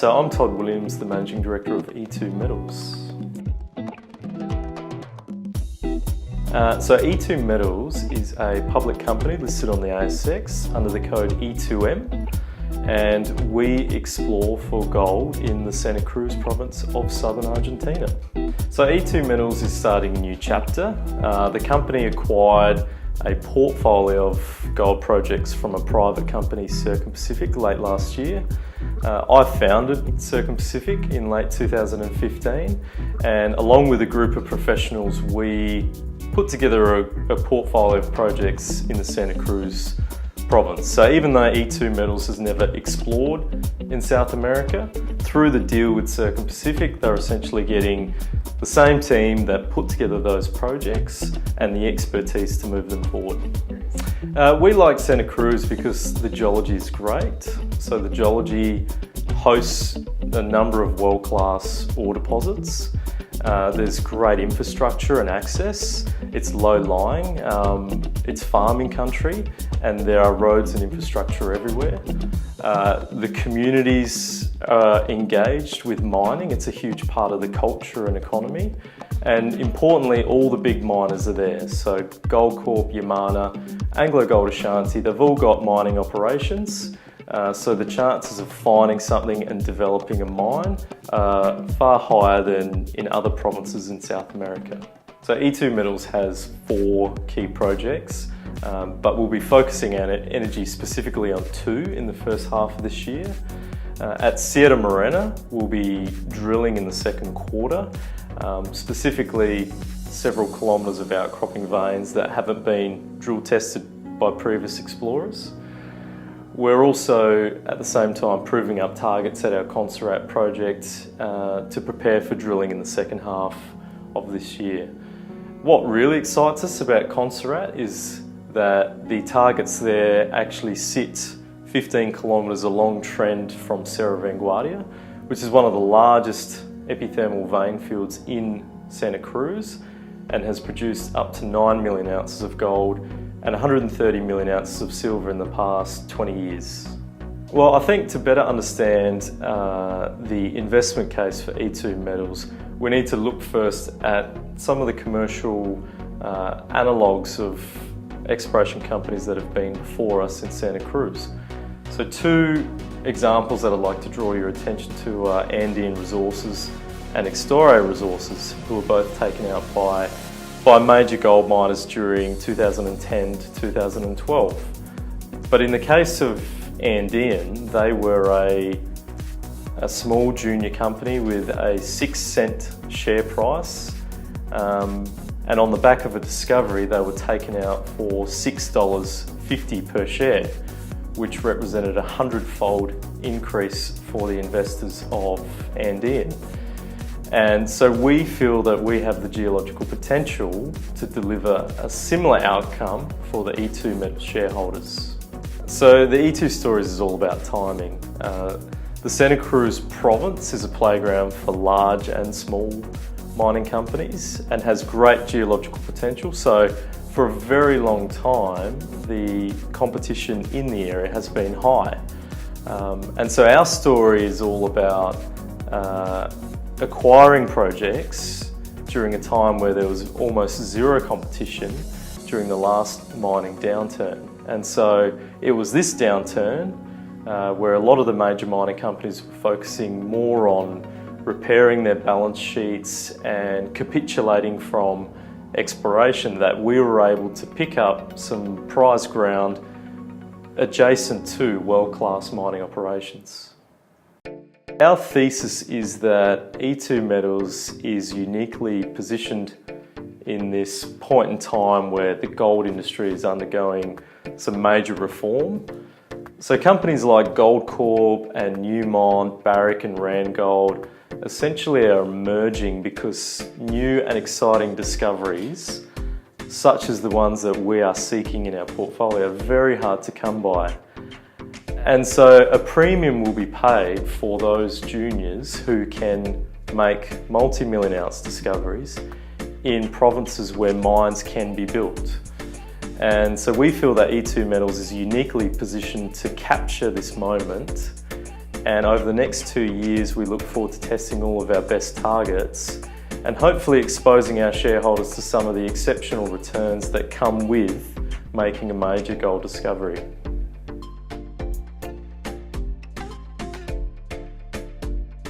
So I'm Todd Williams, the Managing Director of E2 Metals. So E2 Metals is a public company listed on the ASX under the code E2M, and we explore for gold in the Santa Cruz province of Southern Argentina. So E2 Metals is starting a new chapter. The company acquired a portfolio of gold projects from a private company, Circum Pacific, late last year. I founded Circum Pacific in late 2015, and along with a group of professionals, we put together a portfolio of projects in the Santa Cruz province. So even though E2 Metals has never explored in South America, through the deal with Circum Pacific, they're essentially getting the same team that put together those projects and the expertise to move them forward. We like Santa Cruz because the geology is great. So the geology hosts a number of world-class ore deposits. There's great infrastructure and access. It's low-lying, it's farming country, and there are roads and infrastructure everywhere. The communities are engaged with mining. It's a huge part of the culture and economy. And importantly, all the big miners are there. So Goldcorp, Yamana, Anglo Gold Ashanti, they've all got mining operations. So the chances of finding something and developing a mine are far higher than in other provinces in South America. So E2 Metals has 4 key projects, but we'll be focusing our energy specifically on 2 in the first half of this year. At Sierra Morena, we'll be drilling in the second quarter, specifically several kilometres of outcropping veins that haven't been drill tested by previous explorers. We're also, at the same time, proving up targets at our Consorat project to prepare for drilling in the second half of this year. What really excites us about Consorat is that the targets there actually sit 15 kilometres along trend from Serra Vanguardia, which is one of the largest epithermal vein fields in Santa Cruz and has produced up to 9 million ounces of gold and 130 million ounces of silver in the past 20 years. Well, I think to better understand the investment case for E2 Metals, we need to look first at some of the commercial analogues of exploration companies that have been before us in Santa Cruz. So 2 examples that I'd like to draw your attention to are Andean Resources and Extore Resources, who were both taken out by major gold miners during 2010 to 2012. But in the case of Andean, they were a small junior company with a 6-cent share price, and on the back of a discovery they were taken out for $6.50 per share, which represented a 100-fold increase for the investors of Andean. And so we feel that we have the geological potential to deliver a similar outcome for the E2 Metals shareholders. So the E2 stories is all about timing. The Santa Cruz province is a playground for large and small mining companies and has great geological potential. So for a very long time, the competition in the area has been high. And so our story is all about acquiring projects during a time where there was almost zero competition during the last mining downturn. And so it was this downturn where a lot of the major mining companies were focusing more on repairing their balance sheets and capitulating from exploration that we were able to pick up some prize ground adjacent to world-class mining operations. Our thesis is that E2 Metals is uniquely positioned in this point in time where the gold industry is undergoing some major reform. So companies like Goldcorp and Newmont, Barrick and Randgold essentially are emerging because new and exciting discoveries, such as the ones that we are seeking in our portfolio, are very hard to come by. And so a premium will be paid for those juniors who can make multi-million ounce discoveries in provinces where mines can be built. And so we feel that E2 Metals is uniquely positioned to capture this moment And over the next 2 years, we look forward to testing all of our best targets and hopefully exposing our shareholders to some of the exceptional returns that come with making a major gold discovery.